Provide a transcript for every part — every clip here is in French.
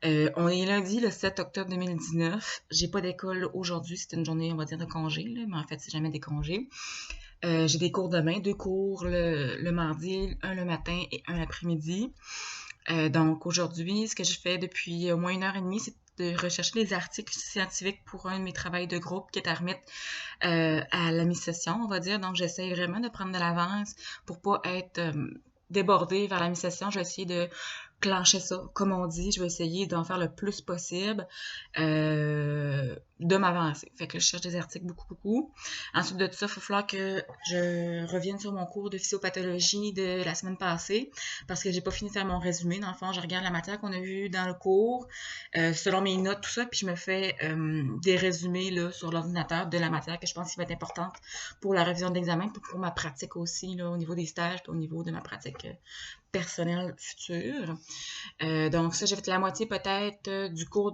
On est lundi, le 7 octobre 2019. J'ai pas d'école aujourd'hui, c'est une journée, on va dire, de congé, là, mais en fait, c'est jamais des congés. J'ai des cours demain, deux cours le mardi, un le matin et un l'après-midi. Donc aujourd'hui, ce que je fais depuis au moins 1 heure et demie, c'est de rechercher des articles scientifiques pour un de mes travaux de groupe qui est à remettre à la mi-session, on va dire. Donc j'essaie vraiment de prendre de l'avance pour pas être débordée vers la mi-session. Je vais essayer de clencher ça, comme on dit. Je vais essayer d'en faire le plus possible, de m'avancer. Fait que là, je cherche des articles beaucoup. Ensuite de ça, il va falloir que je revienne sur mon cours de physiopathologie de la semaine passée parce que j'ai pas fini de faire mon résumé. Dans le fond, je regarde la matière qu'on a vue dans le cours, selon mes notes, tout ça, puis je me fais des résumés là, sur l'ordinateur de la matière que je pense qui va être importante pour la révision de l'examen, puis pour ma pratique aussi, là, au niveau des stages, puis au niveau de ma pratique personnelle future. Donc ça, j'ai fait la moitié peut-être du cours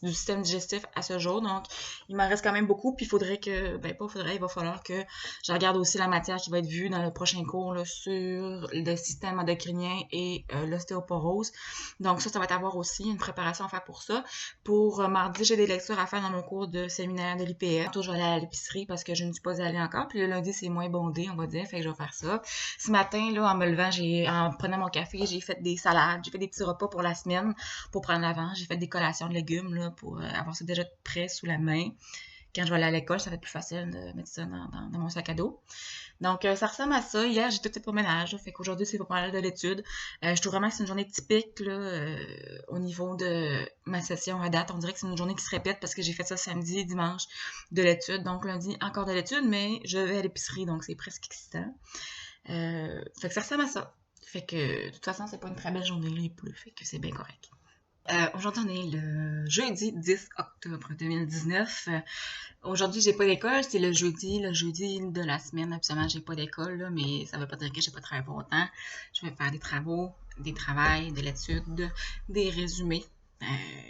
du système digestif à ce jour. Donc, il m'en reste quand même beaucoup. Puis, il faudrait que, ben pas faudrait, il va falloir que je regarde aussi la matière qui va être vue dans le prochain cours là, sur le système endocrinien et l'ostéoporose. Donc, ça va avoir aussi une préparation à faire pour ça. Pour mardi, j'ai des lectures à faire dans mon cours de séminaire de l'IPS. Tantôt, je vais aller à l'épicerie parce que je ne suis pas allée encore. Puis le lundi, c'est moins bondé, on va dire. Fait que je vais faire ça. Ce matin, là, en me levant, en prenant mon café, j'ai fait des salades. J'ai fait des petits repas pour la semaine pour prendre l'avance. J'ai fait des collations de légumes là, pour avoir ça déjà prêt sous la main. Quand je vais aller à l'école, ça va être plus facile de mettre ça dans mon sac à dos. Donc, ça ressemble à ça. Hier, j'ai tout fait pour ménage. Fait qu'aujourd'hui, c'est pour parler de l'étude. Je trouve vraiment que c'est une journée typique là, au niveau de ma session à date. On dirait que c'est une journée qui se répète parce que j'ai fait ça samedi, dimanche de l'étude. Donc, lundi, encore de l'étude, mais je vais à l'épicerie, donc c'est presque excitant. Fait que ça ressemble à ça. Fait que, de toute façon, c'est pas une très belle journée, là, il pleut, fait que c'est bien correct. Aujourd'hui, on est le jeudi 10 octobre 2019. Aujourd'hui, j'ai pas d'école, c'est le jeudi de la semaine. Absolument, j'ai pas d'école, là, mais ça veut pas dire que j'ai pas travaillé pour autant. Je vais faire des travaux, des travails, de l'étude, des résumés.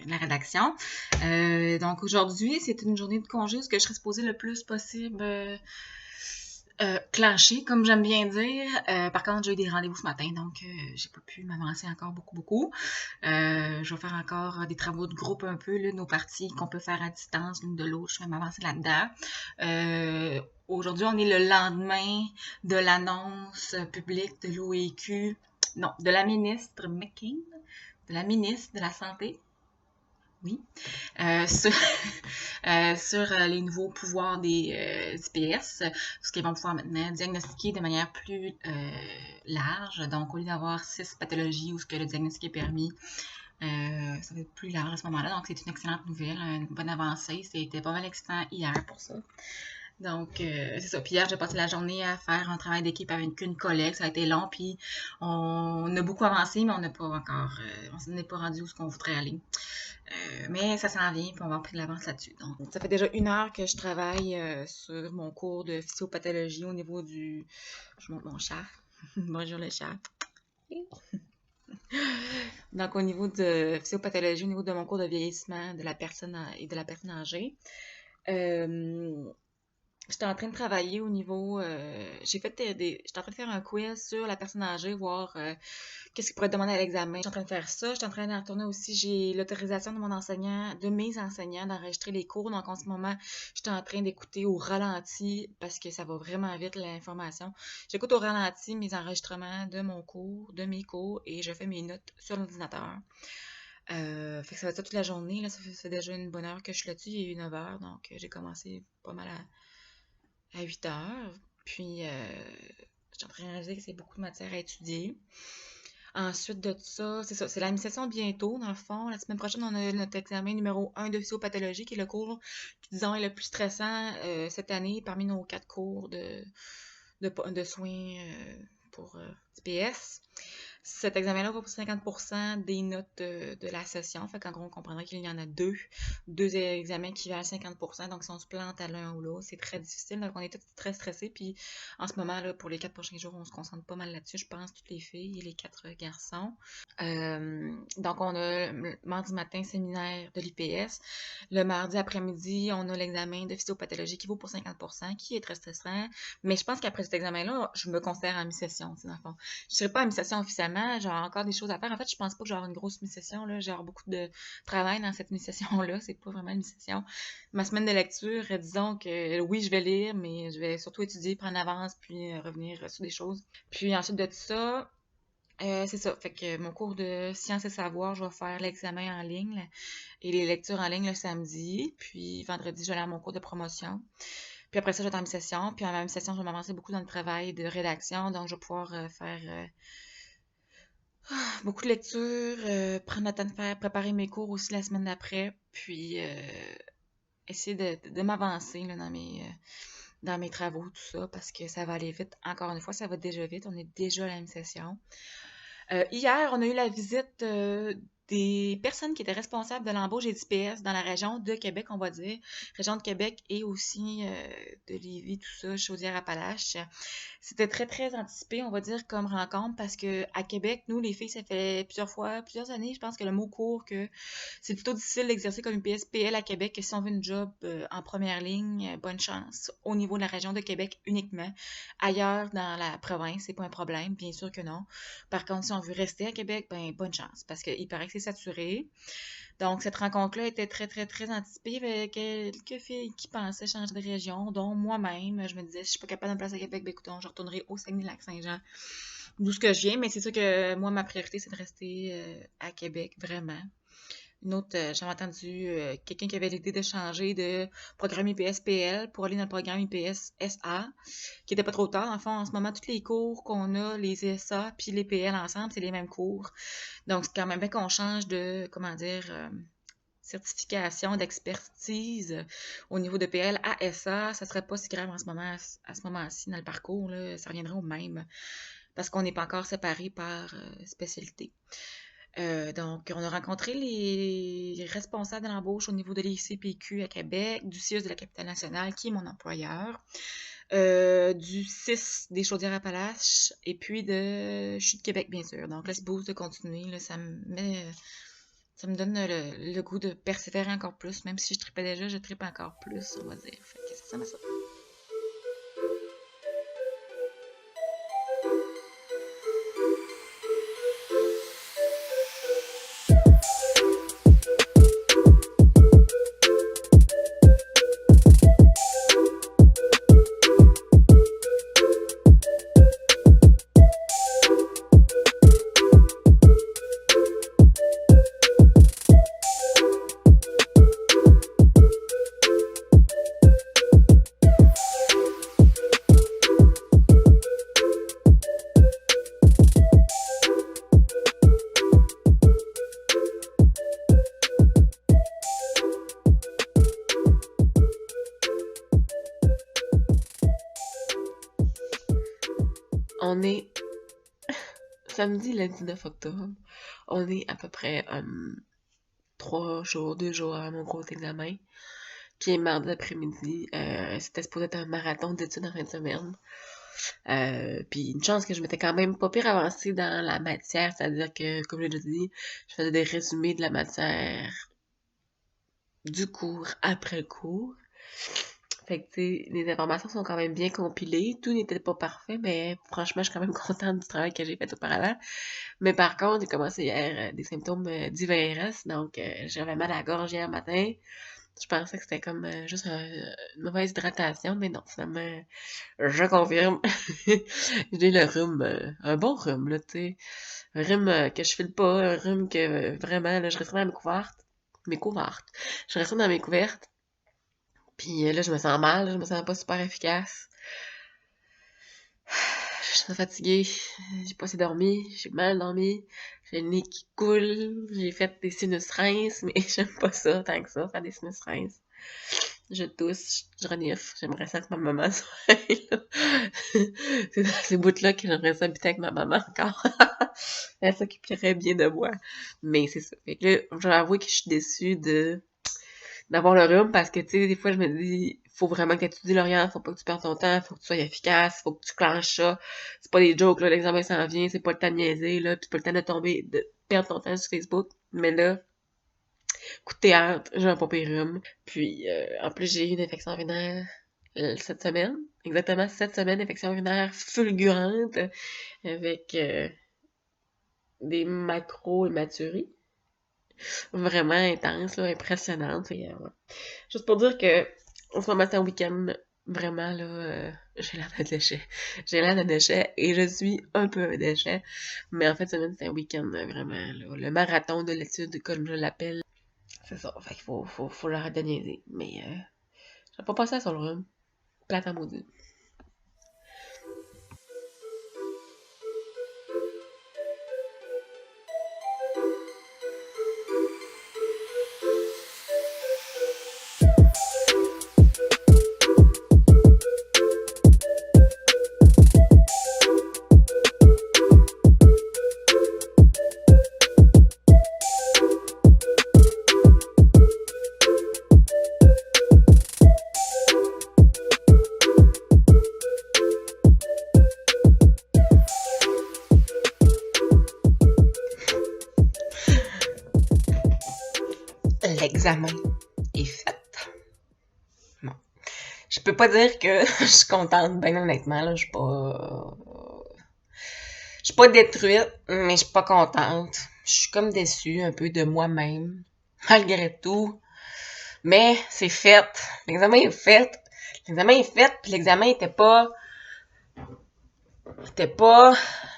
La rédaction. Donc aujourd'hui, c'est une journée de congé, ce que je serais supposée le plus possible clenché, comme j'aime bien dire. Par contre, j'ai eu des rendez-vous ce matin, donc j'ai pas pu m'avancer encore beaucoup. Je vais faire encore des travaux de groupe un peu, là, nos parties qu'on peut faire à distance l'une de l'autre. Je vais m'avancer là-dedans. Aujourd'hui, on est le lendemain de l'annonce publique de l'OEQ, non, de la ministre McCain, de la ministre de la Santé. Oui, sur les nouveaux pouvoirs des IPS, parce qu'ils vont pouvoir maintenant diagnostiquer de manière plus large. Donc, au lieu d'avoir 6 pathologies où ce que le diagnostic est permis, ça va être plus large à ce moment-là. Donc, c'est une excellente nouvelle, une bonne avancée. C'était pas mal excitant hier pour ça. Donc, c'est ça. Puis hier, j'ai passé la journée à faire un travail d'équipe avec une collègue. Ça a été long, puis on a beaucoup avancé, mais on n'a pas encore, on s'en est pas rendu où ce qu'on voudrait aller. Mais ça s'en vient, puis on va en prendre de l'avance là-dessus. Donc, ça fait déjà 1 heure que je travaille sur mon cours de physiopathologie au niveau du... Je montre mon chat. Bonjour le chat. Donc, au niveau de physiopathologie, au niveau de mon cours de vieillissement de la personne et de la personne âgée, j'étais en train de travailler au niveau... j'étais en train de faire un quiz sur la personne âgée, voir qu'est-ce qu'il pourrait demander à l'examen. J'étais en train de faire ça. J'étais en train de retourner aussi. J'ai l'autorisation de mes enseignants d'enregistrer les cours. Donc, en ce moment, j'étais en train d'écouter au ralenti parce que ça va vraiment vite l'information. J'écoute au ralenti mes enregistrements de mes cours et je fais mes notes sur l'ordinateur. Fait que ça va être ça toute la journée. Là, ça fait déjà une bonne heure que je suis là-dessus. Il est 9 heures, donc j'ai commencé pas mal à 8 heures. Puis, je suis en train de réaliser que c'est beaucoup de matière à étudier. Ensuite de ça, c'est ça, c'est la mi-session bientôt, dans le fond. La semaine prochaine, on a notre examen numéro 1 de physiopathologie, qui est le cours qui, disons, est le plus stressant cette année parmi nos 4 cours de soins pour IPS. Cet examen-là va pour 50% des notes de la session. Fait qu'en gros, on comprendrait qu'il y en a deux examens qui valent 50%. Donc, si on se plante à l'un ou l'autre, c'est très difficile. Donc, on est tous très stressés. Puis, en ce moment, là, pour les 4 prochains jours, on se concentre pas mal là-dessus. Je pense, toutes les filles et les 4 garçons. Donc, on a le mardi matin, séminaire de l'IPS. Le mardi après-midi, on a l'examen de physiopathologie qui vaut pour 50%, qui est très stressant. Mais je pense qu'après cet examen-là, je me considère en mi-session, dans le fond. Je ne serai pas en mi-session officiellement, vraiment, j'ai encore des choses à faire. En fait, je pense pas que j'ai une grosse mi-session, là. J'ai beaucoup de travail dans cette mi-session-là. C'est pas vraiment une mi-session. Ma semaine de lecture, disons que oui, je vais lire, mais je vais surtout étudier, prendre avance, puis revenir sur des choses. Puis ensuite de tout ça, c'est ça. Fait que mon cours de sciences et savoirs, je vais faire l'examen en ligne là, et les lectures en ligne le samedi. Puis vendredi, je vais aller à mon cours de promotion. Puis après ça, je vais être en mi-session. Puis en même session, je vais m'avancer beaucoup dans le travail de rédaction. Donc, je vais pouvoir faire beaucoup de lectures, prendre le temps de faire, préparer mes cours aussi la semaine d'après. Puis essayer de m'avancer là, dans mes travaux, tout ça, parce que ça va aller vite. Encore une fois, ça va déjà vite. On est déjà à la mi-session. Hier, on a eu la visite des personnes qui étaient responsables de l'embauche des IPS dans la région de Québec, on va dire. Région de Québec et aussi de Lévis, tout ça, Chaudière-Appalaches. C'était très, très anticipé, on va dire, comme rencontre, parce que à Québec, nous, les filles, ça fait plusieurs années, je pense que le mot court, que c'est plutôt difficile d'exercer comme UPS-PL à Québec, que si on veut une job en première ligne, bonne chance, au niveau de la région de Québec uniquement. Ailleurs, dans la province, c'est pas un problème, bien sûr que non. Par contre, si on veut rester à Québec, ben bonne chance, parce qu'il paraît que c'est saturé. Donc, cette rencontre-là était très, très, très anticipée. Il y avait quelques filles qui pensaient changer de région, dont moi-même. Je me disais, si je suis pas capable de me placer à Québec, ben écoutons, je retournerai au Saguenay-Lac-Saint-Jean, d'où ce que je viens. Mais c'est sûr que moi, ma priorité, c'est de rester à Québec, vraiment. Une autre, j'avais entendu quelqu'un qui avait l'idée de changer de programme IPS-PL pour aller dans le programme IPS-SA, qui était pas trop tard. En fond, en ce moment, tous les cours qu'on a, les SA puis les PL ensemble, c'est les mêmes cours. Donc, c'est quand même bien qu'on change de, comment dire, certification d'expertise au niveau de PL à SA. Ça serait pas si grave en ce moment, à ce moment-ci dans le parcours, là. Ça reviendrait au même, parce qu'on n'est pas encore séparés par spécialité. Donc, on a rencontré les responsables de l'embauche au niveau de l'ICPQ à Québec, du CIUS de la Capitale nationale, qui est mon employeur, du CIS des Chaudières-Appalaches, et puis je suis de Québec, bien sûr. Donc là, c'est beau de continuer, là, ça me donne le goût de persévérer encore plus, même si je tripais déjà, je tripe encore plus, on va dire. Fait que ça ça. On est samedi le 19 octobre. On est à peu près 2 jours avant mon gros examen, qui est mardi après-midi. C'était supposé être un marathon d'études en fin de semaine. Puis une chance que je m'étais quand même pas pire avancée dans la matière, c'est-à-dire que, comme je l'ai dit, je faisais des résumés de la matière du cours après le cours. Fait que, tu sais, les informations sont quand même bien compilées. Tout n'était pas parfait, mais franchement, je suis quand même contente du travail que j'ai fait auparavant. Mais par contre, j'ai commencé hier des symptômes d'IVRS, donc j'avais mal à la gorge hier matin. Je pensais que c'était comme juste une mauvaise hydratation, mais non, finalement, je confirme. J'ai le rhume, un bon rhume, là, tu sais. Un rhume que je file pas, un rhume que vraiment, là, je resterai dans mes couvertes. Je resterai dans mes couvertes. Puis là, je me sens mal, je me sens pas super efficace. Je suis fatiguée, j'ai pas assez dormi, j'ai mal dormi, j'ai le nez qui coule, j'ai fait des sinus rinces, mais j'aime pas ça tant que ça, faire des sinus rinces. Je tousse, je renifle, j'aimerais ça que ma maman soit là. C'est dans ces bouts-là que j'aimerais ça habiter avec ma maman encore. Elle s'occuperait bien de moi. Mais c'est ça. Fait que là, je dois avouer que je suis déçue d'avoir le rhume parce que, tu sais, des fois, je me dis, faut vraiment que tu étudies l'Orient, faut pas que tu perdes ton temps, faut que tu sois efficace, faut que tu clenches ça. C'est pas des jokes, là, l'examen s'en vient, c'est pas le temps de niaiser, là, pis pas le temps de perdre ton temps sur Facebook. Mais là, coup de théâtre, j'ai un papier rhume. Puis, en plus, j'ai eu une infection urinaire cette semaine. Exactement cette semaine, infection urinaire fulgurante avec des macro-hématuries. Vraiment intense, là, impressionnante. Ouais. Juste pour dire que en ce moment, c'est un week-end, vraiment, là, j'ai l'air d'un déchet. J'ai l'air d'un déchet et je suis un peu un déchet. Mais en fait, semaine, c'est un week-end, vraiment, là, le marathon de l'étude, comme je l'appelle. C'est ça, fait qu'il faut l'arrêter de niaiser. Mais, j'ai pas passé sur le rhum. Plate à maudit. L'examen est fait. Bon. Je peux pas dire que je suis contente, ben honnêtement, là, je suis pas détruite, mais je suis pas contente. Je suis comme déçue un peu de moi-même, malgré tout. Mais c'est fait. L'examen est fait. L'examen est fait, puis l'examen était pas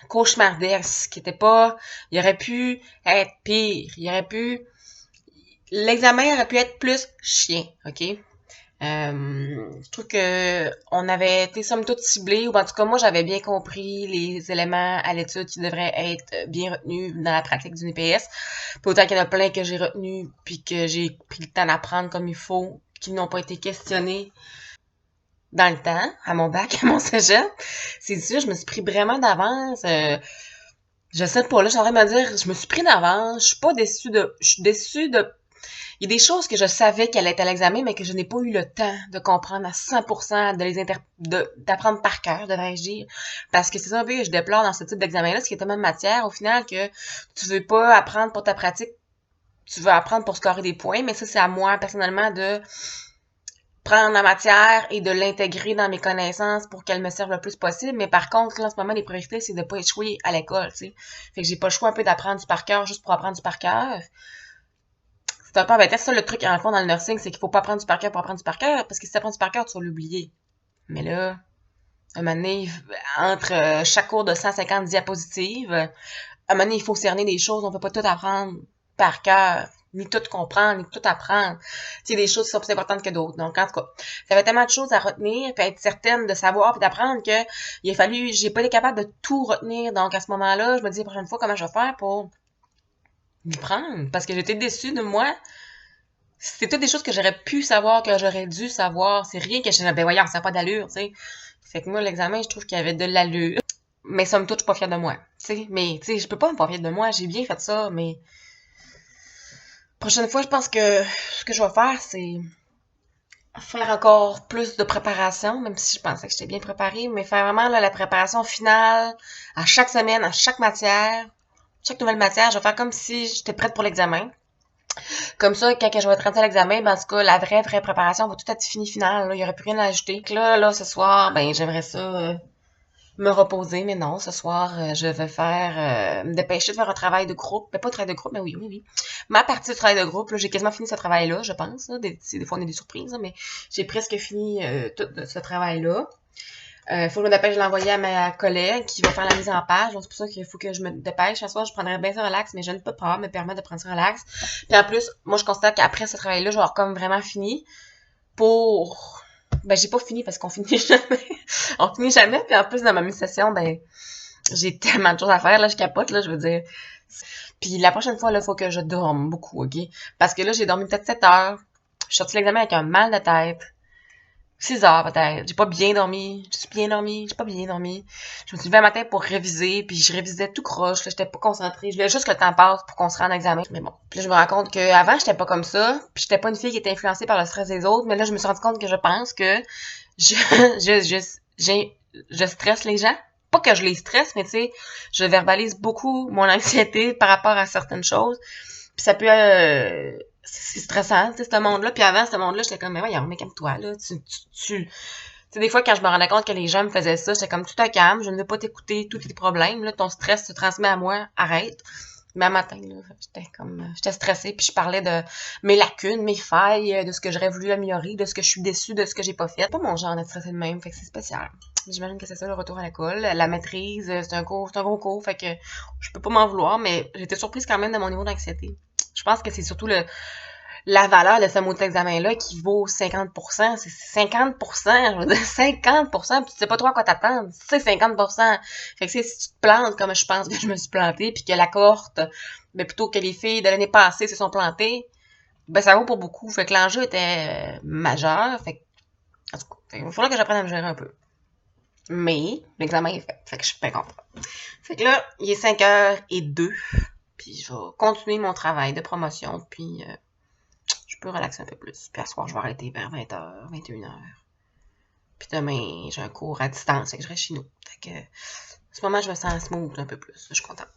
cauchemardesque, il aurait pu être pire, l'examen aurait pu être plus chien, ok? Je trouve que on avait été somme toute ciblés, ou en tout cas moi j'avais bien compris les éléments à l'étude qui devraient être bien retenus dans la pratique d'une EPS. Puis autant qu'il y en a plein que j'ai retenus puis que j'ai pris le temps d'apprendre comme il faut, qui n'ont pas été questionnés dans le temps, à mon bac, à mon cégep. C'est sûr, je me suis pris vraiment d'avance. Je sais pas, là, j'aimerais me dire, je me suis pris d'avance, je suis déçue de. Il y a des choses que je savais qu'elle était à l'examen, mais que je n'ai pas eu le temps de comprendre à 100%, d'apprendre par cœur, devrais-je dire. Parce que c'est ça un peu que je déplore dans ce type d'examen-là, c'est qu'il y a tellement de matière, au final, que tu veux pas apprendre pour ta pratique, tu veux apprendre pour scorer des points, mais ça, c'est à moi, personnellement, de prendre la matière et de l'intégrer dans mes connaissances pour qu'elle me serve le plus possible. Mais par contre, là, en ce moment, les priorités, c'est de pas échouer à l'école, tu sais. Fait que j'ai pas le choix un peu d'apprendre du par cœur juste pour apprendre du par cœur. C'est un peu embêtant. C'est ça le truc, en le fond, dans le nursing, c'est qu'il faut pas apprendre du par cœur pour apprendre du par cœur, parce que si tu apprends du par cœur, tu vas l'oublier. Mais là, un moment donné, entre chaque cours de 150 diapositives, un moment donné, il faut cerner des choses. On peut pas tout apprendre par cœur, ni tout comprendre, ni tout apprendre. Tu sais, des choses qui sont plus importantes que d'autres. Donc, en tout cas, ça avait tellement de choses à retenir, puis être certaine de savoir, puis d'apprendre que j'ai pas été capable de tout retenir. Donc, à ce moment-là, je me dis la prochaine fois, comment je vais faire pour m'y prendre? Parce que j'étais déçue de moi. C'est toutes des choses que j'aurais pu savoir, que j'aurais dû savoir. C'est rien que je disais, ben voyons, ça n'a pas d'allure, tu sais. Fait que moi, l'examen, je trouve qu'il y avait de l'allure. Mais somme toute, je suis pas fière de moi. Tu sais, mais tu sais, je peux pas me pas fière de moi. J'ai bien fait ça, mais prochaine fois, je pense que ce que je vais faire, c'est faire encore plus de préparation, même si je pensais que j'étais bien préparée, mais faire vraiment là, la préparation finale à chaque semaine, à chaque matière, chaque nouvelle matière. Je vais faire comme si j'étais prête pour l'examen. Comme ça, quand je vais être rentrée à l'examen, ben, en tout cas, la vraie préparation va tout être finie finale. Là. Il n'y aurait plus rien à ajouter. Que là, ce soir, ben, j'aimerais ça me reposer, mais non, ce soir, je vais me dépêcher de faire un travail de groupe. Ben, pas un travail de groupe, mais oui. Ma partie du travail de groupe, là, j'ai quasiment fini ce travail-là, je pense. Là. Des fois, on a des surprises, là, mais j'ai presque fini tout ce travail-là. Faut que je me dépêche de l'envoyer à ma collègue qui va faire la mise en page. Donc, c'est pour ça qu'il faut que je me dépêche. À soir, je prendrais bien ça relax, mais je ne peux pas me permettre de prendre ça relax. Puis en plus, moi, je constate qu'après ce travail-là, je vais avoir comme vraiment fini pour... Ben, j'ai pas fini parce qu'on finit jamais. On finit jamais. Puis en plus, dans ma mise-session, ben, j'ai tellement de choses à faire. Là, je capote, là, je veux dire. Puis la prochaine fois, là, il faut que je dorme beaucoup, OK? Parce que là, j'ai dormi peut-être 7 heures. Je suis sortie de l'examen avec un mal de tête. 6 heures peut-être. J'ai pas bien dormi. J'ai pas bien dormi. Je me suis levée un matin pour réviser, puis je révisais tout croche. Là, j'étais pas concentrée. Je voulais juste que le temps passe pour qu'on se rende à l'examen. Mais bon. Puis là, je me rends compte qu'avant, j'étais pas comme ça. Puis j'étais pas une fille qui était influencée par le stress des autres. Mais là, je me suis rendu compte que je pense que je, je stresse les gens. Pas que je les stresse, mais tu sais, je verbalise beaucoup mon anxiété par rapport à certaines choses. Puis ça peut... c'est stressant, tu sais, ce monde-là. Puis avant, ce monde-là, j'étais comme, mais voyons, mais calme-toi, là. sais, des fois, quand je me rendais compte que les gens me faisaient ça, j'étais comme tout à calme, je ne veux pas t'écouter, tous tes problèmes, là, ton stress se transmet à moi, arrête. Mais un matin, là, j'étais stressée, puis je parlais de mes lacunes, mes failles, de ce que j'aurais voulu améliorer, de ce que je suis déçue, de ce que j'ai pas fait. C'est pas mon genre d'être stressée de même, fait que c'est spécial. J'imagine que c'est ça le retour à l'école. La maîtrise, c'est un gros cours, fait que je peux pas m'en vouloir, mais j'étais surprise quand même de mon niveau d'anxiété. Je pense que c'est surtout la valeur de ce mot examen-là qui vaut 50%. C'est 50%, je veux dire 50%, puis tu sais pas trop à quoi t'attendre. C'est 50%. Fait que si tu te plantes comme je pense que je me suis plantée, puis que la cohorte, ben plutôt que les filles de l'année passée se sont plantées, ben ça vaut pour beaucoup. Fait que l'enjeu était majeur. Fait que, en tout cas, il va falloir que j'apprenne à me gérer un peu. Mais l'examen est fait. Fait que je suis bien contente. Fait que là, il est 5h02, puis je vais continuer mon travail de promotion, puis je peux relaxer un peu plus. Puis à ce soir, je vais arrêter vers 20h, 21h. Puis demain, j'ai un cours à distance, fait que je reste chez nous. Fait que, en ce moment, je me sens smooth un peu plus. Je suis contente.